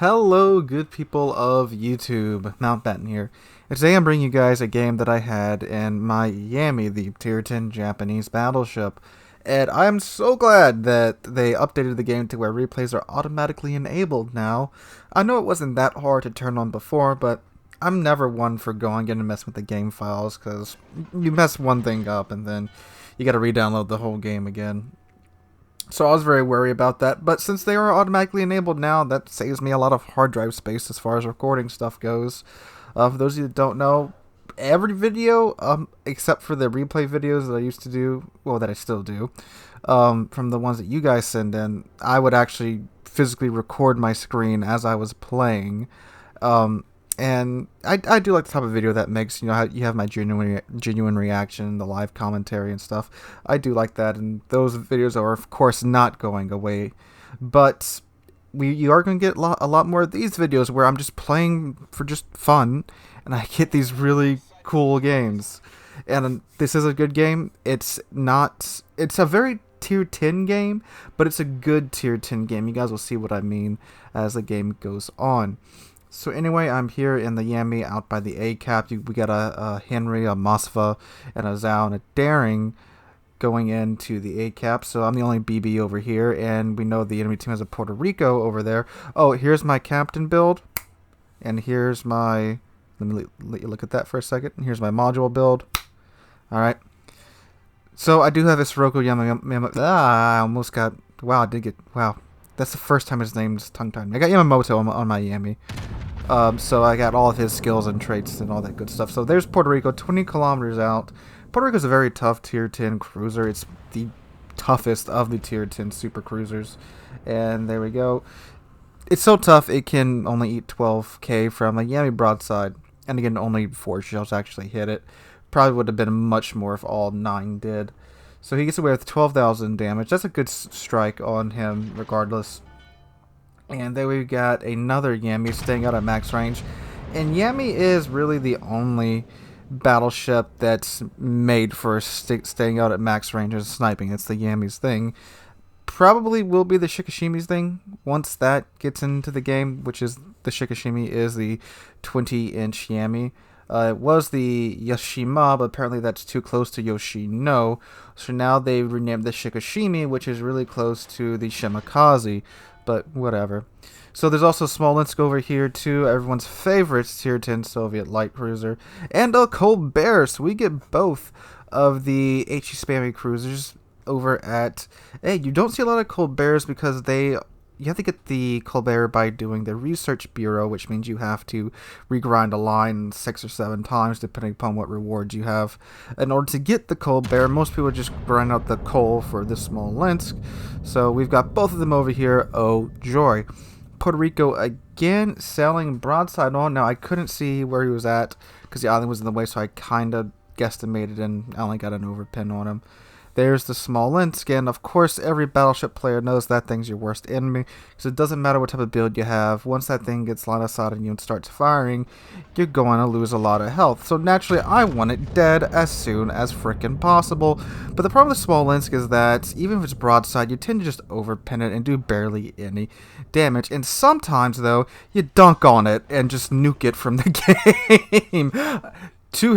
Hello, good people of YouTube. Mountbatten here. And today I'm bringing you guys a game that I had in Miami, the Tier 10 Japanese battleship. And I'm so glad that they updated the game to where replays are automatically enabled now. I know it wasn't that hard to turn on before, but I'm never one for going in and messing with the game files, because you mess one thing up and then you gotta re-download the whole game again. So I was very worried about that, but since they are automatically enabled now, that saves me a lot of hard drive space as far as recording stuff goes. For those of you that don't know, every video, except for the replay videos that I used to do, well, that I still do, from the ones that you guys send in, I would actually physically record my screen as I was playing. And I do like the type of video that makes, how you have my genuine reaction, the live commentary and stuff. I do like that, and those videos are, of course, not going away. But you are going to get a lot more of these videos where I'm just playing for just fun, and I get these really cool games. And this is a good game. It's a very tier 10 game, but it's a good tier 10 game. You guys will see what I mean as the game goes on. So anyway, I'm here in the Yami out by the A cap. We got a Henry, a Moskva, and a Zhao, and a Daring going into the A cap. So I'm the only BB over here, and we know the enemy team has a Puerto Rico over there. Oh, here's my captain build, and here's my... Let me let you look at that for a second. And here's my module build. All right. So I do have a Sirocco Yamamoto. I almost got... Wow, I did get... Wow. That's the first time his name's tongue-tied. I got Yamamoto on my Yami. So I got all of his skills and traits and all that good stuff. So there's Puerto Rico, 20 kilometers out. Puerto Rico's a very tough tier 10 cruiser. It's the toughest of the tier 10 super cruisers. And there we go. It's so tough it can only eat 12k from a Yami broadside. And again, only 4 shells actually hit it. Probably would have been much more if all 9 did. So he gets away with 12,000 damage. That's a good strike on him regardless. And then we've got another Yami staying out at max range. And Yami is really the only battleship that's made for staying out at max range and sniping. It's the Yami's thing. Probably will be the Shikishimi's thing once that gets into the game, which is the Shikishimi is the 20-inch Yami. It was the Yashima, but apparently that's too close to Yoshino. So now they've renamed the Shikishimi, which is really close to the Shimakaze. But whatever. So there's also Smolensk over here too, everyone's favorite tier 10 Soviet light cruiser, and a Colbert. So we get both of the HE spammy cruisers over at... Hey, you don't see a lot of Colberts because you have to get the Colbert by doing the research bureau, which means you have to regrind a line 6 or 7 times depending upon what rewards you have. In order to get the Colbert, most people just grind out the coal for the Smolensk. So we've got both of them over here. Oh joy. Puerto Rico again sailing broadside on. Now I couldn't see where he was at because the island was in the way, so I kind of guesstimated and I only got an overpin on him. There's the Smolensk, and of course every battleship player knows that thing's your worst enemy, because it doesn't matter what type of build you have. Once that thing gets line of sight and you starts firing, you're going to lose a lot of health. So naturally I want it dead as soon as frickin' possible. But the problem with Smolensk is that even if it's broadside, you tend to just overpin it and do barely any damage. And sometimes though, you dunk on it and just nuke it from the game. 3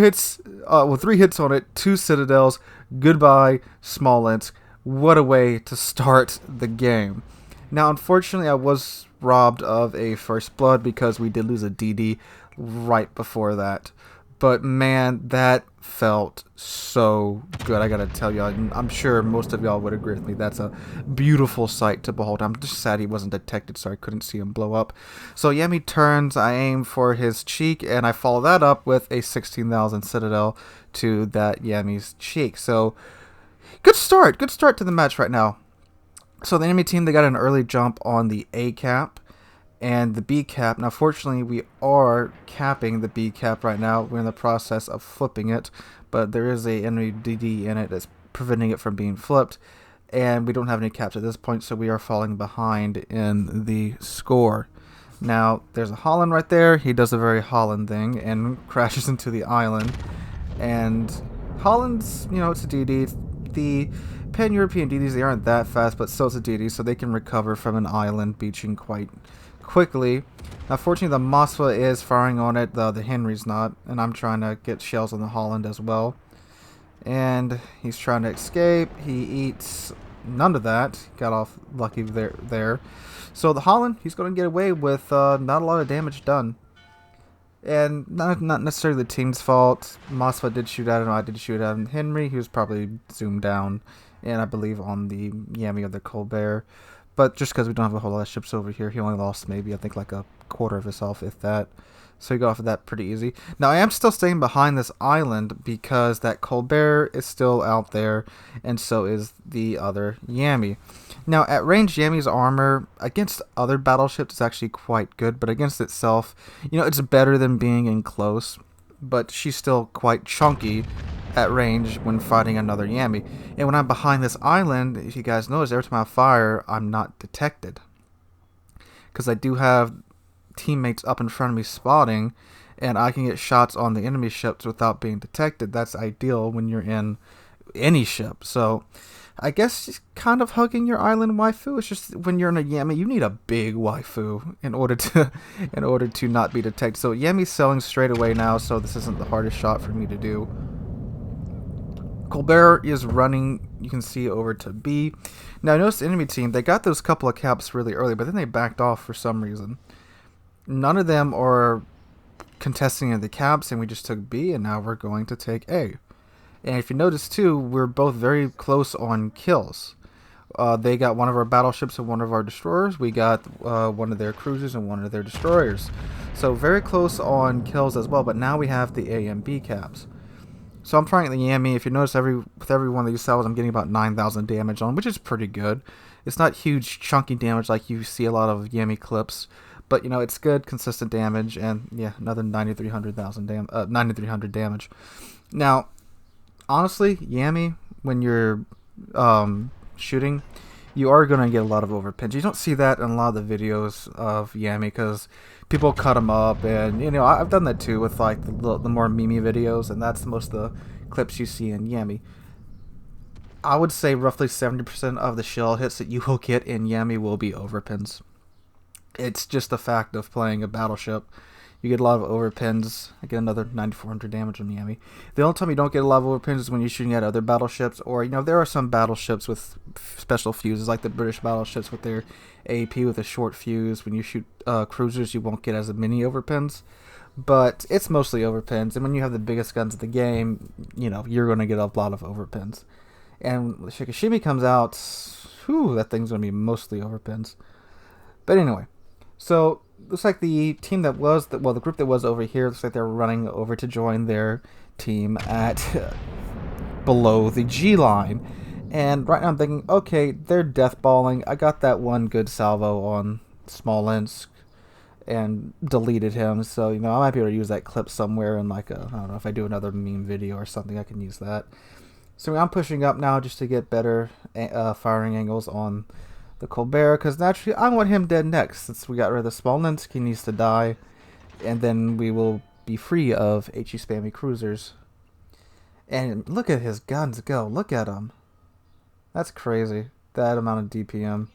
hits on it, 2 citadels. Goodbye, Smolensk. What a way to start the game. Now, unfortunately, I was robbed of a first blood because we did lose a DD right before that. But man, that felt so good. I gotta tell y'all, I'm sure most of y'all would agree with me. That's a beautiful sight to behold. I'm just sad he wasn't detected, so I couldn't see him blow up. So Yami turns, I aim for his cheek, and I follow that up with a 16,000 citadel to that Yami's cheek. So good start to the match right now. So the enemy team, they got an early jump on the A cap and the B cap. Now fortunately we are capping the B cap right now. We're in the process of flipping it, but there is a enemy DD in it that's preventing it from being flipped, and we don't have any caps at this point, so we are falling behind in the score. Now there's a Holland right there. He does a very Holland thing and crashes into the island, and Holland's, it's a DD. The Pan-European DDs, they aren't that fast, but still it's a DD, so they can recover from an island beaching quite quickly. Now, fortunately, the Moskva is firing on it, the Henry's not, and I'm trying to get shells on the Holland as well. And he's trying to escape. He eats none of that. Got off lucky there. So the Holland, he's going to get away with not a lot of damage done. And not necessarily the team's fault. Moskva did shoot at him. I did shoot at him. Henry, he was probably zoomed down. And I believe on the Yami or the Colbert. But just because we don't have a whole lot of ships over here, he only lost maybe, I think, like a quarter of his health, if that. So he got off of that pretty easy. Now, I am still staying behind this island because that Colbert is still out there, and so is the other Yami. Now, at range, Yami's armor against other battleships is actually quite good, but against itself, you know, it's better than being in close, but she's still quite chunky at range when fighting another Yami. And when I'm behind this island, if you guys notice, every time I fire, I'm not detected. Because I do have teammates up in front of me spotting, and I can get shots on the enemy ships without being detected. That's ideal when you're in any ship. So I guess just kind of hugging your island waifu. It's just when you're in a Yami, you need a big waifu in order to not be detected. So Yami's selling straight away now, so this isn't the hardest shot for me to do. Colbert is running, you can see, over to B. Now, notice the enemy team, they got those couple of caps really early, but then they backed off for some reason. None of them are contesting in the caps, and we just took B, and now we're going to take A. And if you notice, too, we're both very close on kills. They got one of our battleships and one of our destroyers. We got one of their cruisers and one of their destroyers. So very close on kills as well, but now we have the A and B caps. So I'm trying the Yami. If you notice, with every one of these cells, I'm getting about 9,000 damage on, which is pretty good. It's not huge, chunky damage like you see a lot of Yami clips, but you know it's good, consistent damage, and yeah, another 9,300 damage. Now, honestly, Yami, when you're shooting, you are going to get a lot of overpins. You don't see that in a lot of the videos of Yami because people cut them up, and you know I've done that too with like the more meme videos, and that's most of the clips you see in Yami. I would say roughly 70% of the shell hits that you will get in Yami will be overpins. It's just the fact of playing a battleship. You get a lot of overpins. I get another 9,400 damage on Yami. The only time you don't get a lot of overpins is when you're shooting at other battleships, or you know there are some battleships with special fuses, like the British battleships with their AP with a short fuse. When you shoot cruisers, you won't get as many overpins, but it's mostly overpins. And when you have the biggest guns of the game, you know you're going to get a lot of overpins. And when the Shikishimi comes out, whew, that thing's going to be mostly overpins. But anyway, so looks like the team that was, the group that was over here, looks like they're running over to join their team at below the G line. And right now I'm thinking, okay, they're deathballing. I got that one good salvo on Smolensk and deleted him. So, you know, I might be able to use that clip somewhere in like a, I don't know, if I do another meme video or something, I can use that. So I'm pushing up now just to get better firing angles on the Colbert, because naturally I want him dead next. Since we got rid of the Smolensk, he needs to die, and then we will be free of HE spammy cruisers. And look at his guns go. Look at him. That's crazy. That amount of DPM.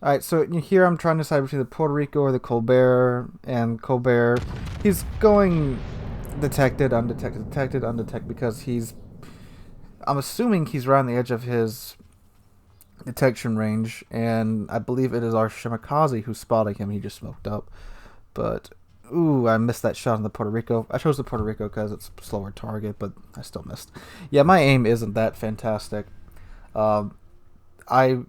Alright, so here I'm trying to decide between the Puerto Rico or the Colbert. And Colbert, he's going detected, undetected, detected, undetected, because he's, I'm assuming he's right on the edge of his detection range, and I believe it is our Shimakaze who's spotting him. He just smoked up, but ooh, I missed that shot on the Puerto Rico. I chose the Puerto Rico because it's a slower target, but I still missed. Yeah, my aim isn't that fantastic. Even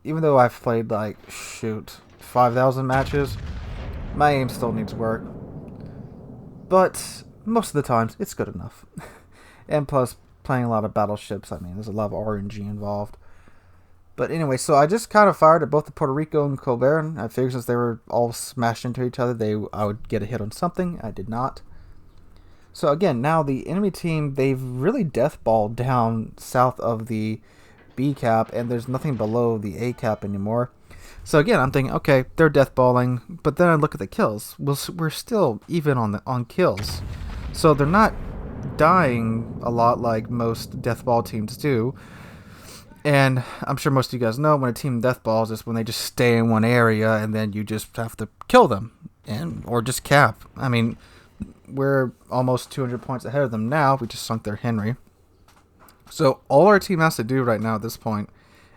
though I've played like 5,000 matches, my aim still needs work, but most of the times it's good enough. And plus, playing a lot of battleships, I mean, there's a lot of RNG involved. But anyway, so I just kind of fired at both the Puerto Rico and Colbert, and I figured since they were all smashed into each other, I would get a hit on something. I did not. So again, now the enemy team, they've really deathballed down south of the B cap, and there's nothing below the A cap anymore. So again, I'm thinking, okay, they're deathballing, but then I look at the kills. We're still even on kills. So they're not dying a lot like most deathball teams do. And I'm sure most of you guys know when a team deathballs is when they just stay in one area and then you just have to kill them or just cap. I mean, we're almost 200 points ahead of them now. We just sunk their Henry. So all our team has to do right now at this point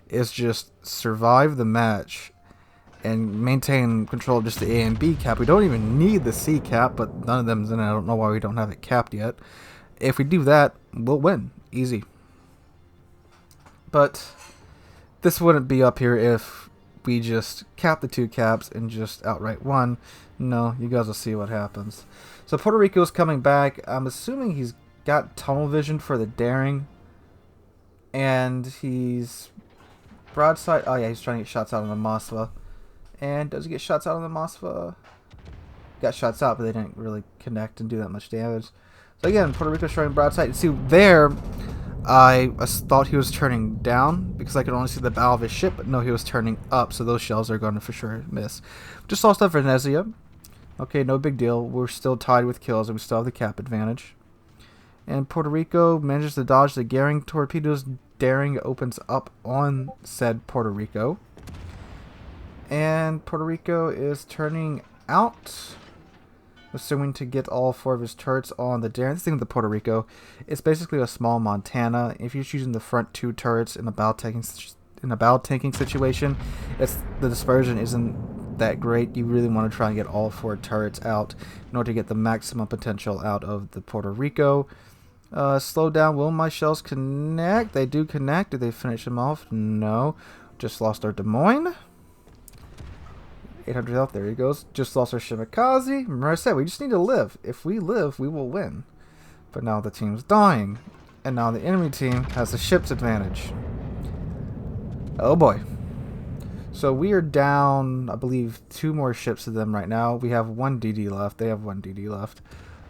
is just survive the match and maintain control of just the A and B cap. We don't even need the C cap, but none of them's in it. I don't know why we don't have it capped yet. If we do that, we'll win. Easy. But this wouldn't be up here if we just cap the 2 caps and just outright won. No, you guys will see what happens. So Puerto Rico's coming back. I'm assuming he's got tunnel vision for the daring. And he's broadside. Oh yeah, he's trying to get shots out on the Moskva. And does he get shots out on the Moskva? Got shots out, but they didn't really connect and do that much damage. So again, Puerto Rico showing broadside. You see there, I thought he was turning down because I could only see the bow of his ship, but no, he was turning up, so those shells are going to for sure miss. Just lost that Venezia. Okay, no big deal. We're still tied with kills, and we still have the cap advantage. And Puerto Rico manages to dodge the Garing torpedoes. Daring opens up on said Puerto Rico. And Puerto Rico is turning out, assuming to get all 4 of his turrets on the Daring. This thing with the Puerto Rico, it's basically a small Montana. If you're using the front 2 turrets in a bow tanking situation, the dispersion isn't that great. You really want to try and get all 4 turrets out in order to get the maximum potential out of the Puerto Rico. Slow down. Will my shells connect? They do connect. Did they finish them off? No. Just lost our Des Moines. 800 health. There he goes. Just lost our Shimikaze. Remember I said, we just need to live. If we live, we will win. But now the team's dying. And now the enemy team has the ship's advantage. Oh boy. So we are down, I believe, 2 more ships to them right now. We have 1 DD left. They have 1 DD left.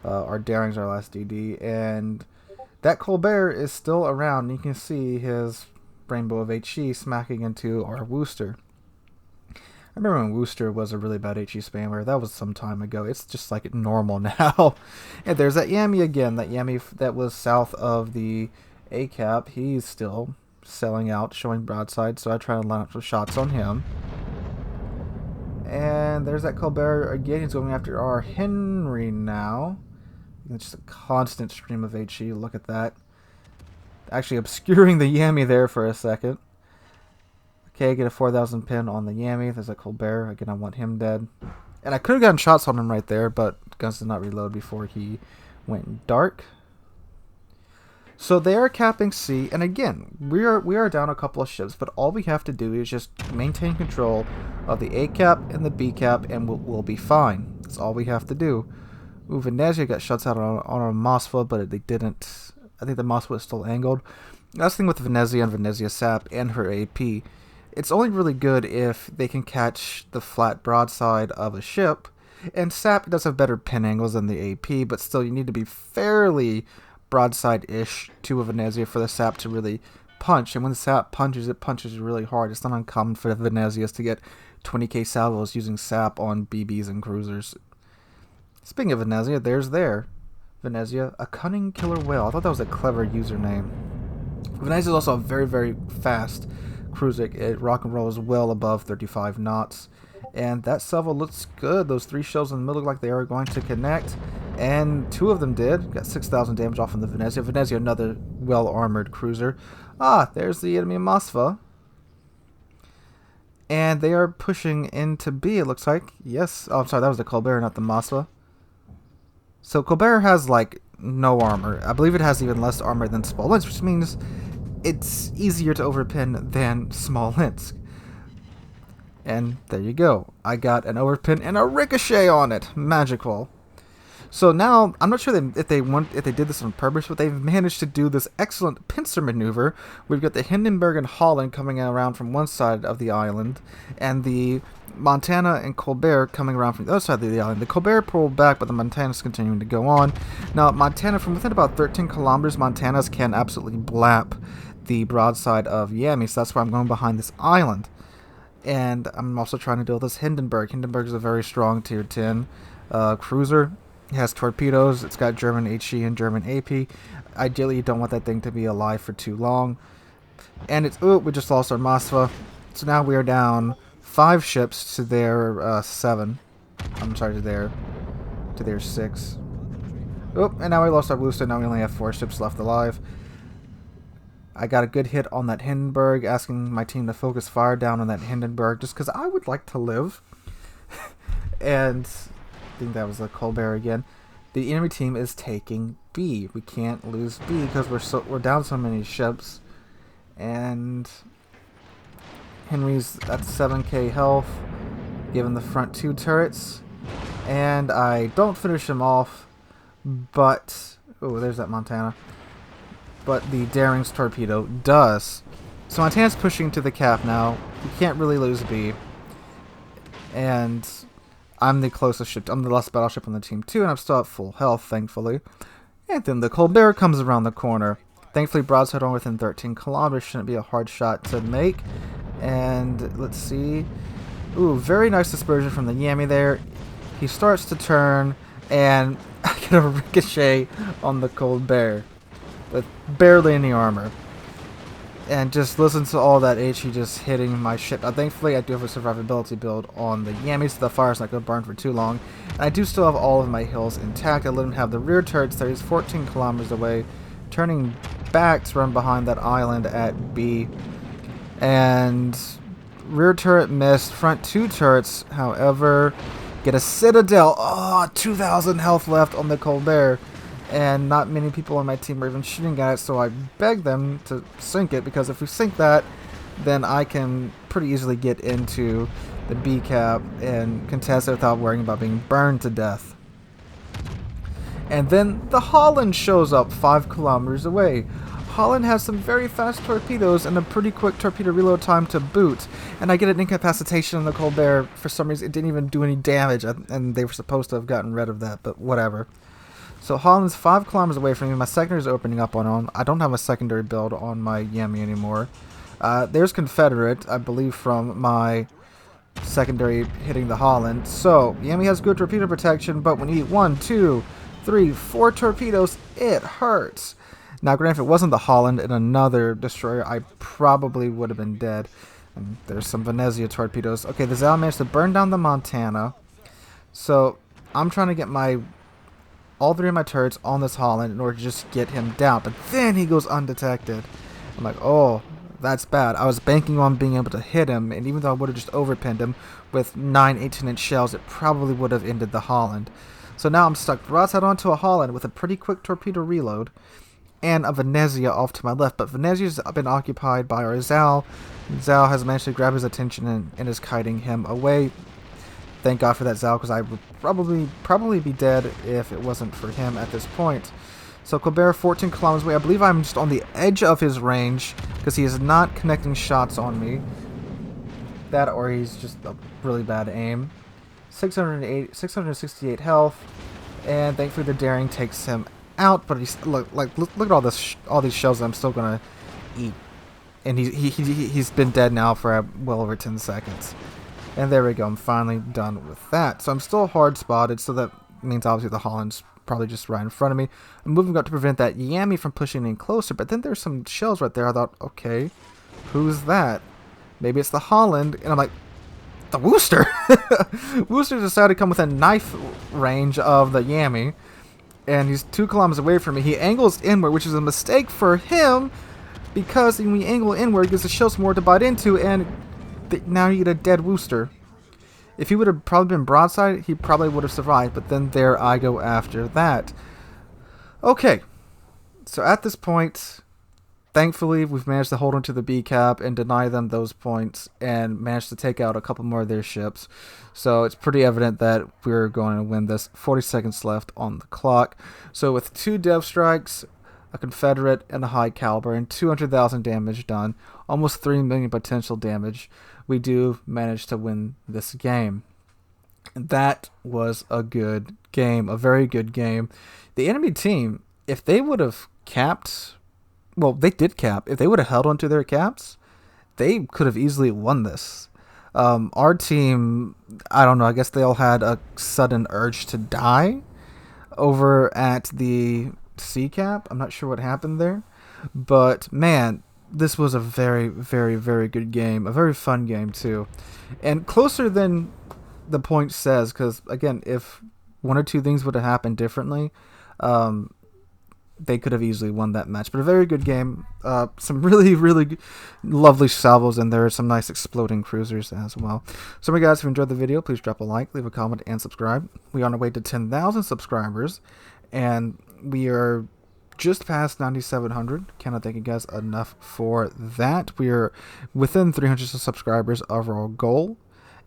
Our Daring's our last DD. And that Colbert is still around. You can see his Rainbow of HE smacking into our Worcester. I remember when Worcester was a really bad HE spammer. That was some time ago. It's just like normal now. And there's that Yami again. That Yami that was south of the A cap. He's still selling out, showing broadside. So I try to line up some shots on him. And there's that Colbert again. He's going after our Henry now. It's just a constant stream of HE. Look at that. Actually obscuring the Yami there for a second. Okay, get a 4,000 pin on the Yami. There's a Colbert. Again, I want him dead. And I could have gotten shots on him right there, but guns did not reload before he went dark. So they are capping C, and again, we are down a couple of ships, but all we have to do is just maintain control of the A cap and the B cap, and we'll be fine. That's all we have to do. Ooh, Venezia got shots out on our Moskva, but they didn't. I think the Moskva is still angled. That's the thing with Venezia and Venezia Sap and her AP. It's only really good if they can catch the flat broadside of a ship, and Sap does have better pin angles than the AP, but still you need to be fairly broadside-ish to a Venezia for the Sap to really punch. And when the Sap punches, it punches really hard. It's not uncommon for the Venezias to get 20k salvos using Sap on BBs and cruisers. Speaking of Venezia, there's Venezia, a cunning killer whale. I thought that was a clever username. Venezia is also a very, very fast cruiser. It rock and rolls well above 35 knots. And that salvo looks good. Those 3 shells in the middle look like they are going to connect. And 2 of them did. Got 6,000 damage off on the Venezia. Venezia, another well-armored cruiser. Ah, there's the enemy Moskva. And they are pushing into B, it looks like. Yes. Oh, I'm sorry. That was the Colbert, not the Moskva. So Colbert has, like, no armor. I believe it has even less armor than Smolensk, which means it's easier to overpin than Smolensk. And there you go. I got an overpin and a ricochet on it. Magical. So now, I'm not sure if they did this on purpose, but they've managed to do this excellent pincer maneuver. We've got the Hindenburg and Holland coming around from one side of the island, and the Montana and Colbert coming around from the other side of the island. The Colbert pulled back, but the Montana's continuing to go on. Now, Montana, from within about 13 kilometers, Montana's can absolutely blap the broadside of Yami, so that's why I'm going behind this island. And I'm also trying to deal with this Hindenburg. Hindenburg is a very strong tier 10 cruiser. It has torpedoes. It's got German HE and German AP. Ideally, you don't want that thing to be alive for too long. And it's... Oh, we just lost our Moskva. So now we are down 5 ships to their 7. I'm sorry, to their 6. Oh, and now we lost our booster. Now we only have 4 ships left alive. I got a good hit on that Hindenburg, asking my team to focus fire down on that Hindenburg, just because I would like to live. And I think that was the Colbert again. The enemy team is taking B. We can't lose B because we're down so many ships. And Henry's at 7k health, given the front 2 turrets. And I don't finish him off, but... Oh, there's that Montana. But the Daring's torpedo does. So Montana's pushing to the cap now. We can't really lose B. And I'm the closest ship. I'm the last battleship on the team too, and I'm still at full health, thankfully. And then the Colbert comes around the corner. Thankfully, broadside on within 13 kilometers shouldn't be a hard shot to make. And let's see. Ooh, very nice dispersion from the Yami there. He starts to turn, and I get a ricochet on the Colbert with barely any armor. And just listen to all that HE just hitting my ship. Now, thankfully, I do have a survivability build on the Yami, so the fire's not going to burn for too long. And I do still have all of my hills intact. I let him have the rear turrets there. He's 14 kilometers away, turning back to run behind that island at B. And rear turret missed. Front 2 turrets, however, get a Citadel. Oh, 2,000 health left on the Colbert. And not many people on my team are even shooting at it, so I beg them to sink it, because if we sink that, then I can pretty easily get into the B cap and contest it without worrying about being burned to death. And then the Holland shows up 5 kilometers away. Holland has some very fast torpedoes and a pretty quick torpedo reload time to boot. And I get an incapacitation on the Colbert. For some reason, it didn't even do any damage, and they were supposed to have gotten rid of that, but whatever. So Holland's 5 kilometers away from me. My secondary is opening up on him. I don't have a secondary build on my Yami anymore. There's Confederate, I believe, from my secondary hitting the Holland. So Yami has good torpedo protection, but when you eat 1, 2, 3, 4 torpedoes, it hurts. Now, granted, if it wasn't the Holland and another destroyer, I probably would have been dead. And there's some Venezia torpedoes. Okay, the Zal managed to burn down the Montana. So I'm trying to get all 3 of my turrets on this Holland in order to just get him down. But then he goes undetected. I'm like, oh, that's bad. I was banking on being able to hit him, and even though I would have just overpinned him with 9 18-inch shells, it probably would have ended the Holland. So now I'm stuck broadside onto a Holland with a pretty quick torpedo reload and a Venezia off to my left. But Venezia's been occupied by our Zal. Zal has managed to grab his attention and is kiting him away. Thank God for that Zal, because I would probably be dead if it wasn't for him at this point. So Colbert, 14 kilometers away. I believe I'm just on the edge of his range, because he is not connecting shots on me. That, or he's just a really bad aim. 668 health, and thankfully the Daring takes him out. But he's look at all these shells that I'm still gonna eat, and he's been dead now for well over 10 seconds. And there we go, I'm finally done with that. So I'm still hard spotted, so that means obviously the Holland's probably just right in front of me. I'm moving up to prevent that Yami from pushing in closer, but then there's some shells right there. I thought, okay, who's that? Maybe it's the Holland, and I'm like, the Worcester! Worcester decided to come within knife range of the Yami, and he's 2 kilometers away from me. He angles inward, which is a mistake for him, because when you angle inward, it gives the shells more to bite into, and now you get a dead Worcester. If he would have probably been broadside, he probably would have survived, but then there I go after that. Okay, so at this point, thankfully, we've managed to hold on to the B cap and deny them those points, and managed to take out a couple more of their ships. So it's pretty evident that we're going to win this. 40 seconds left on the clock. So with 2 dev strikes, a Confederate, and a high caliber, and 200,000 damage done, almost 3 million potential damage, we do manage to win this game. And that was a good game, a very good game. The enemy team, if they would have capped, well, they did cap. If they would have held onto their caps, they could have easily won this. Our team, I don't know, I guess they all had a sudden urge to die over at the C cap. I'm not sure what happened there. But, man, this was a very, very, very good game. A very fun game, too. And closer than the point says, because, again, if one or two things would have happened differently, they could have easily won that match. But a very good game. Some really, really lovely salvos in there. Some nice exploding cruisers as well. So, guys, if you enjoyed the video, please drop a like, leave a comment, and subscribe. We are on our way to 10,000 subscribers, and we are just past 9,700. Cannot thank you guys enough for that. We are within 300 subscribers of our goal,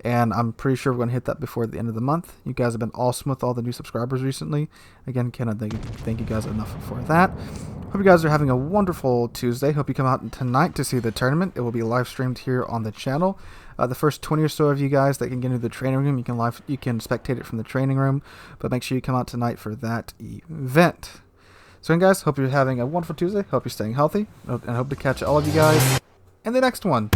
and I'm pretty sure we're going to hit that before the end of the month. You guys have been awesome with all the new subscribers recently. Again, cannot thank you guys enough for that. Hope you guys are having a wonderful Tuesday. Hope you come out tonight to see the tournament. It will be live streamed here on the channel. The first 20 or so of you guys that can get into the training room, you can spectate it from the training room, but make sure you come out tonight for that event. So, guys, hope you're having a wonderful Tuesday. Hope you're staying healthy, and hope to catch all of you guys in the next one.